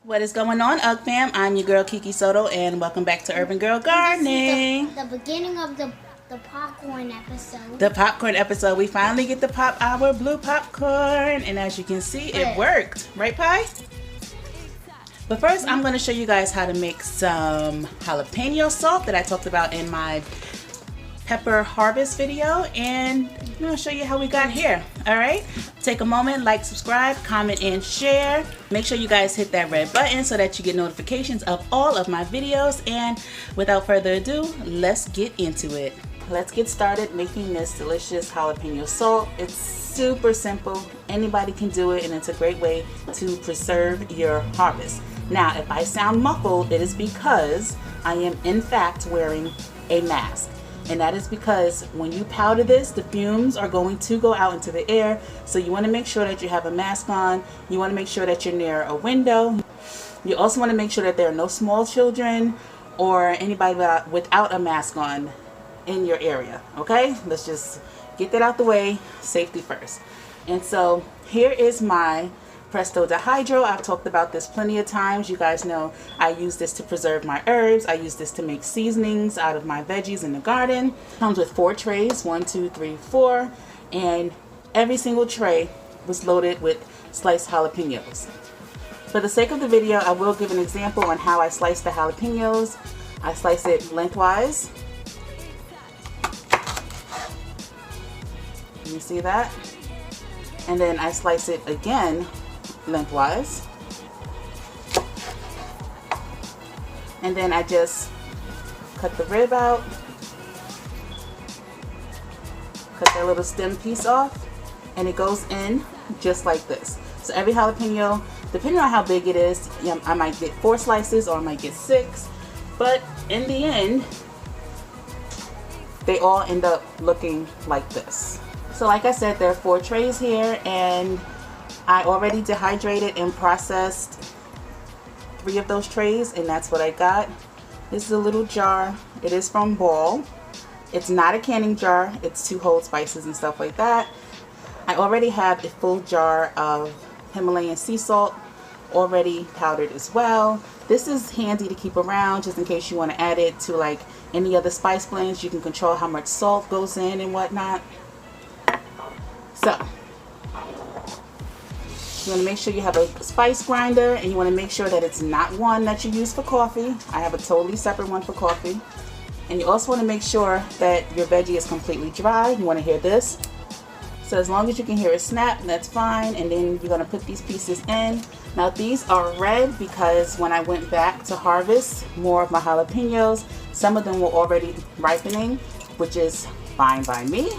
What is going on, UGG fam? I'm your girl Kee Kee Soto, and welcome back to Urban Girl Gardening. The beginning of the popcorn episode. The popcorn episode. We finally get to pop our blue popcorn, and as you can see, it worked. Right, Pie? But first, I'm going to show you guys how to make some jalapeno salt that I talked about in my pepper harvest video, and I'm going to show you how we got here. Alright, take a moment, like, subscribe, comment, and share. Make sure you guys hit that red button so that you get notifications of all of my videos. And without further ado, let's get into it. Let's get started making this delicious jalapeno salt. It's super simple, anybody can do it, and it's a great way to preserve your harvest. Now, if I sound muffled, it is because I am in fact wearing a mask. And that is because when you powder this, the fumes are going to go out into the air. So you want to make sure that you have a mask on. You want to make sure that you're near a window. You also want to make sure that there are no small children or anybody without a mask on in your area. Okay, let's just get that out the way. Safety first. And so here is my Presto Dehydro. I've talked about this plenty of times. You guys know I use this to preserve my herbs. I use this to make seasonings out of my veggies in the garden. Comes with 4 trays, 1, 2, 3, 4, and every single tray was loaded with sliced jalapenos. For the sake of the video, I will give an example on how I slice the jalapenos. I slice it lengthwise. Can you see that? And then I slice it again lengthwise, and then I just cut the rib out, cut that little stem piece off, and it goes in just like this. So every jalapeno, depending on how big it is, I might get 4 slices or I might get 6, but in the end they all end up looking like this. So like I said, there are 4 trays here, and I already dehydrated and processed 3 of those trays, and that's what I got. This is a little jar. It is from Ball. It's not a canning jar. It's to hold spices and stuff like that. I already have a full jar of Himalayan sea salt already powdered as well. This is handy to keep around just in case you want to add it to like any other spice blends. You can control how much salt goes in and whatnot. So you want to make sure you have a spice grinder, and you want to make sure that it's not one that you use for coffee. I have a totally separate one for coffee. And you also want to make sure that your veggie is completely dry. You want to hear this. So as long as you can hear it snap, that's fine. And then you're going to put these pieces in. Now these are red because when I went back to harvest more of my jalapenos, some of them were already ripening, which is fine by me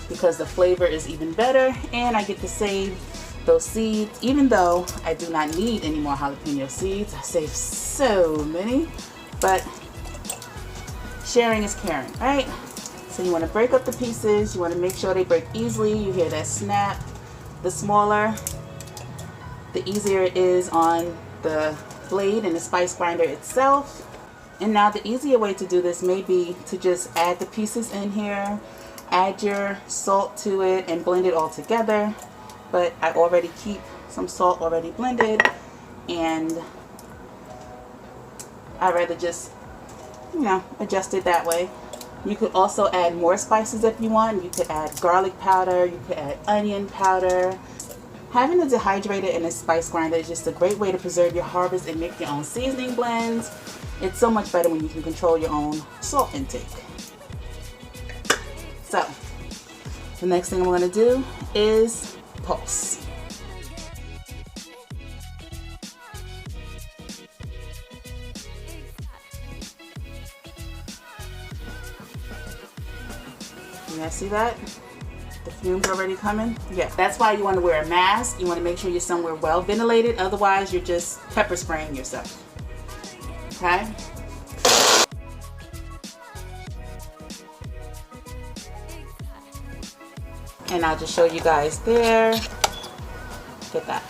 because the flavor is even better, and I get to save those seeds. Even though I do not need any more jalapeno seeds, I save so many, but sharing is caring, right? So you want to break up the pieces. You want to make sure they break easily. You hear that snap. The smaller, the easier it is on the blade and the spice grinder itself. And now the easier way to do this may be to just add the pieces in here, add your salt to it, and blend it all together. But I already keep some salt already blended, and I'd rather just, adjust it that way. You could also add more spices if you want. You could add garlic powder, you could add onion powder. Having a dehydrator and a spice grinder is just a great way to preserve your harvest and make your own seasoning blends. It's so much better when you can control your own salt intake. So, the next thing I'm going to do is pulse. You guys see that? The fumes already coming? Yeah, that's why you want to wear a mask. You want to make sure you're somewhere well ventilated. Otherwise, you're just pepper spraying yourself. Okay? And I'll just show you guys there. Get that.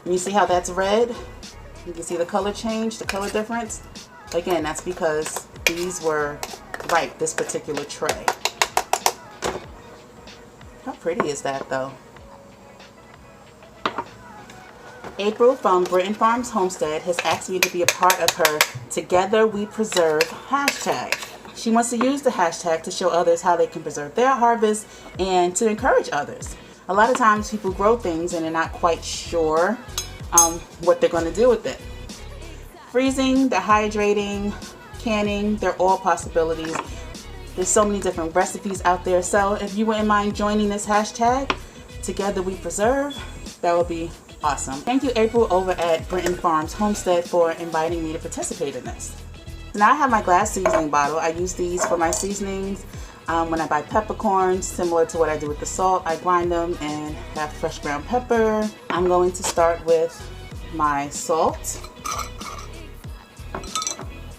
And you see how that's red? You can see the color change, the color difference. Again, that's because these were ripe, this particular tray. How pretty is that though? April from Britton Farms Homestead has asked me to be a part of her Together We Preserve hashtag. She wants to use the hashtag to show others how they can preserve their harvest and to encourage others. A lot of times people grow things and they're not quite sure what they're going to do with it. Freezing, dehydrating, canning, they're all possibilities. There's so many different recipes out there. So if you wouldn't mind joining this hashtag, Together We Preserve, that would be awesome. Thank you, April, over at Britton Farms Homestead, for inviting me to participate in this. Now I have my glass seasoning bottle. I use these for my seasonings. When I buy peppercorns, similar to what I do with the salt, I grind them and have fresh ground pepper. I'm going to start with my salt.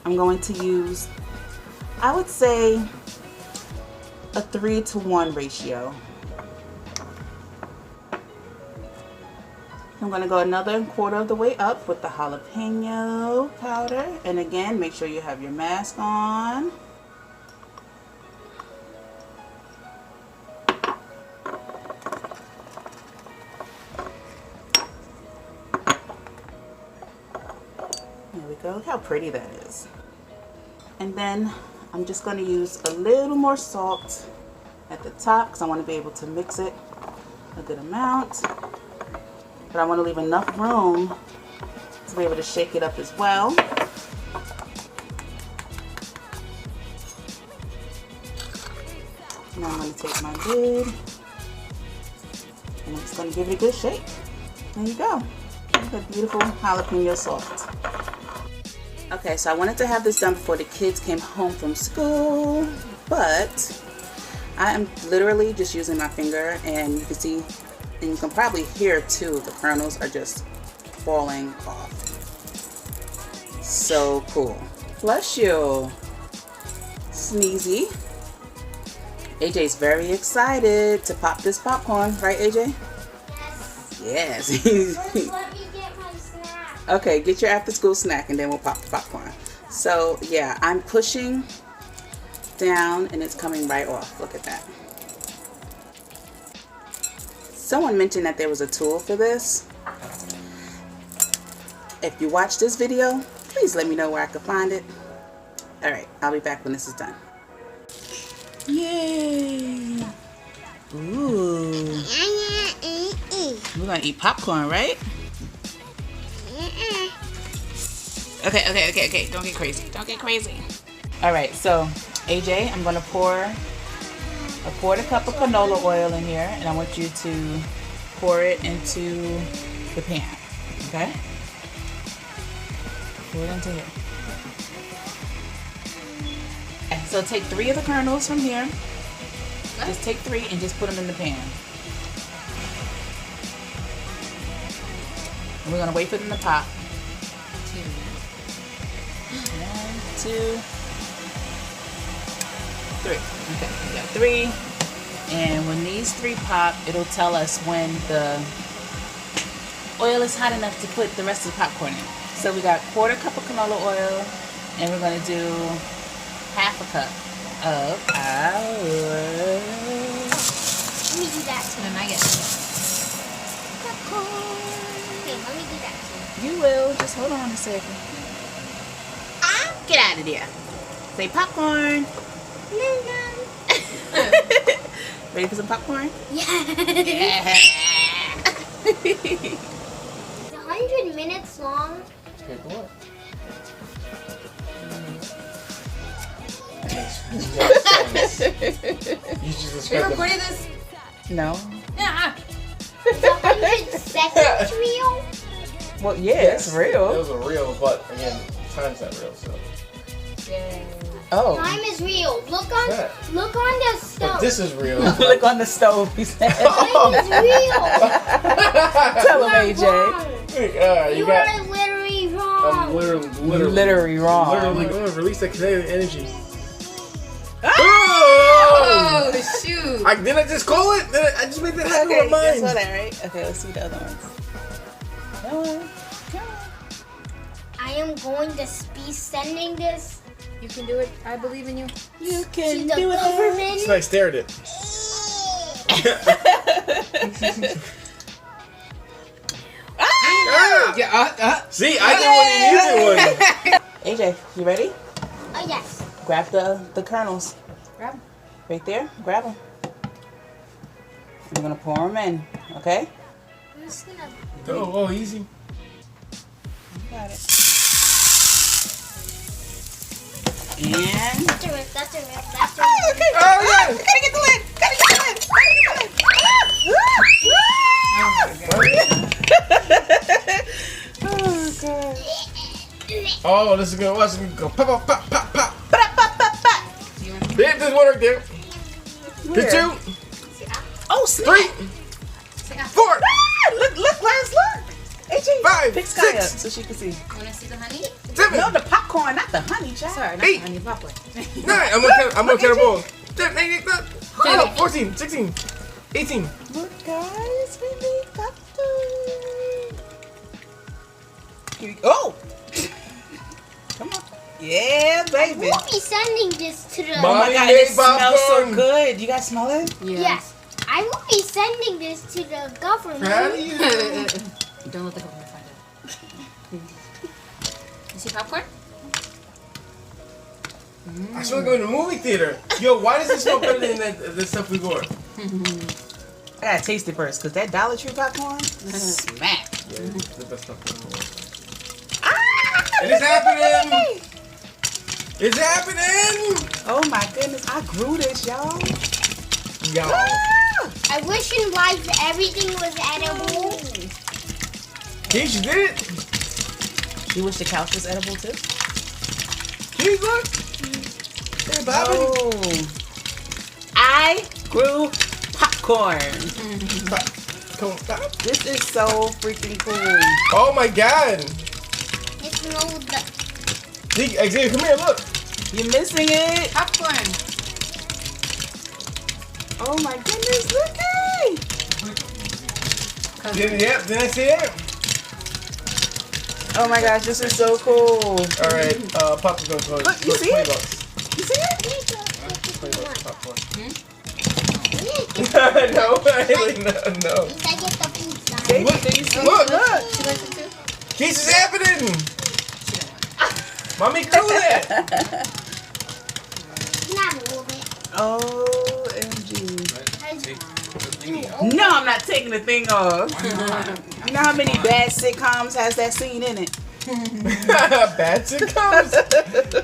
I'm going to use, I would say, a 3-to-1 ratio. I'm going to go another quarter of the way up with the jalapeno powder. And again, make sure you have your mask on. There we go. Look how pretty that is. And then I'm just going to use a little more salt at the top because I want to be able to mix it a good amount. But I want to leave enough room to be able to shake it up as well. Now I'm going to take my lid and I'm just going to give it a good shake. There you go. Look at beautiful jalapeno salt. Okay, so I wanted to have this done before the kids came home from school, but I am literally just using my finger, and you can see, and you can probably hear too, the kernels are just falling off. So cool. Bless you. Sneezy. AJ's very excited to pop this popcorn, right, AJ? Yes. First, let me get my snack. Okay, get your after school snack and then we'll pop the popcorn. So yeah, I'm pushing down and it's coming right off. Look at that. Someone mentioned that there was a tool for this. If you watch this video, please let me know where I can find it. Alright, I'll be back when this is done. Yay! Ooh. We're gonna eat popcorn, right? Okay. Don't get crazy. Don't get crazy. Alright, so AJ, I'm gonna pour a quarter cup of canola oil in here, and I want you to pour it into the pan. Okay? Pour it into here. Okay, so take 3 of the kernels from here. Just take 3 and just put them in the pan. And we're gonna wait for them to pop. 1, 2, 3. Okay, we got 3. And when these 3 pop, it'll tell us when the oil is hot enough to put the rest of the popcorn in. So we got quarter cup of canola oil, and we're gonna do half a cup of our. Let me do that too. And I get popcorn. Okay, let me do that too. You will. Just hold on a second. Get out of there. Say popcorn. Ready for some popcorn? Yeah. It's 100 minutes long. Okay, what? You just Are you described recording this? No. Yeah. Is 100 seconds real? Well, yeah, it's It real. was a real, but again, time's not real, so. Oh. Time is real. Look on That. look on the stove. But this is real. Look on the stove, he said. Time is real. Tell him, You AJ. are wrong. You got. are literally wrong. I'm literally Literally wrong. Literally going to release that kinetic energy. Oh, shoot. Didn't I just call it? I just made that happen Okay, with mine. you saw that, right? Okay, let's see the other ones. Come on. I am going to be sending this You can do it. I believe in you. You to can the do it. government. It's like stare at it. Yeah, See, I didn't want to use it one. AJ, you ready? Oh, yes. Grab the kernels. Grab 'em. Right there. Grab them. We're going to pour them in. Okay? I'm just gonna. Oh, easy. Got it. And... That's a rip. That's a rip. That's a Oh, rip. okay. Oh, yeah. Gotta get the lid. Gotta get the lid. Gotta get the lid. Oh, God. Oh, this is good. Watch it go. Pop, pop, pop, pop, pop. Ba-da-ba-ba-ba. There, there's one right there. Where? There's 2, Oh, snap. 3, 4, Ah, look, Lance, look. AJ, 5, pick Sky up 6, so she can see. Wanna see the honey? 7, No, the popcorn, not the honey, child. Sorry, not 8. the honey popcorn. 9. I'm gonna count them all. 10, 8, 9, 14, 16, 18. Look, guys, we made cupcakes. Here we go. Oh! Come on. Yeah, baby. We'll be sending this to the. Oh my Mommy God, made it smells so popcorn. good. You guys smell it? Yeah. Yes. I will be sending this to the government. Proud of you. Don't let the government find out. You see popcorn? I should go to the movie theater. Yo, why does it smell better than the stuff we bought? I gotta taste it first, because that Dollar Tree popcorn, smack. Yeah, it's the best stuff we bought. Ah, It is happening! It's happening! oh my goodness, I grew this, y'all. Y'all. Ah! I wish in life everything was edible. Keesh, you did it? You wish the couch was edible too? Keesh, look. Hey, Bobby. Oh. I grew popcorn. Come on, stop. This is so freaking cool. Oh my God. It's no the. Xavier, come here, look. You're missing it. Popcorn. Oh my goodness, look at Yep, did I see it? Oh my gosh, this is so cool. Alright, popcorn goes Look, you see it? $20. You see it? $20 popcorn. At No, no. least I get the pizza. Baby, Look, do you see look. it? Look. She likes it too? Keesh is happening. Mommy, do that. Not a little bit. OMG. No, I'm not taking the thing off. You know how many bad sitcoms has that scene in it? Bad sitcoms?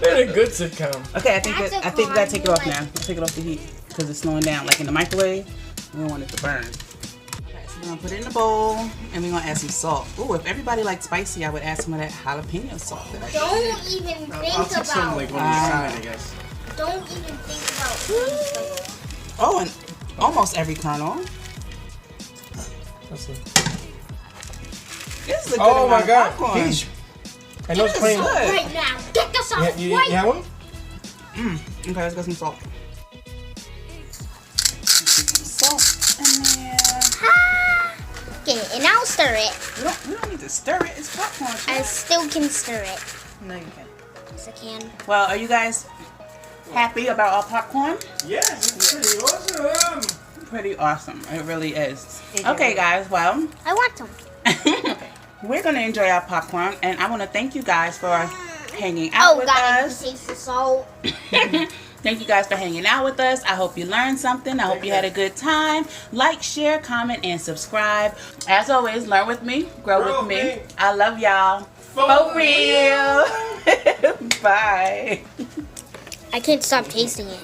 They're a good sitcom. Okay, I think That's that, a I think we gotta take it off crime. now. Take it off the heat because it's slowing down. Like in the microwave, we don't want it to burn. Okay, so we're gonna put it in a bowl and we're gonna add some salt. Ooh, if everybody likes spicy, I would add some of that jalapeno salt. That I Don't even I'll think take some about. like on the side, I guess. Don't even think about things. Oh, and almost every kernel. Let's see. This is a good Oh amount my of God, popcorn. Keesh. I know it's This is plain. good. Right now, get this off. You right have one? Okay, let's get some salt. Some salt in there. Okay, and I'll stir it. We don't need to stir it. It's popcorn. I child. still can stir it. No, you can't. Yes, I can. Well, are you guys happy about our popcorn? Yes, it's pretty awesome. Pretty awesome. It really is. Okay, guys. Well, I want some. we're gonna enjoy our popcorn, and I want to thank you guys for hanging out Oh, with God, us. you taste the salt. Thank you guys for hanging out with us. I hope you learned something. I hope you had a good time. Like, share, comment, and subscribe. As always, learn with me, grow with me. I love y'all. For real. Bye. I can't stop tasting it.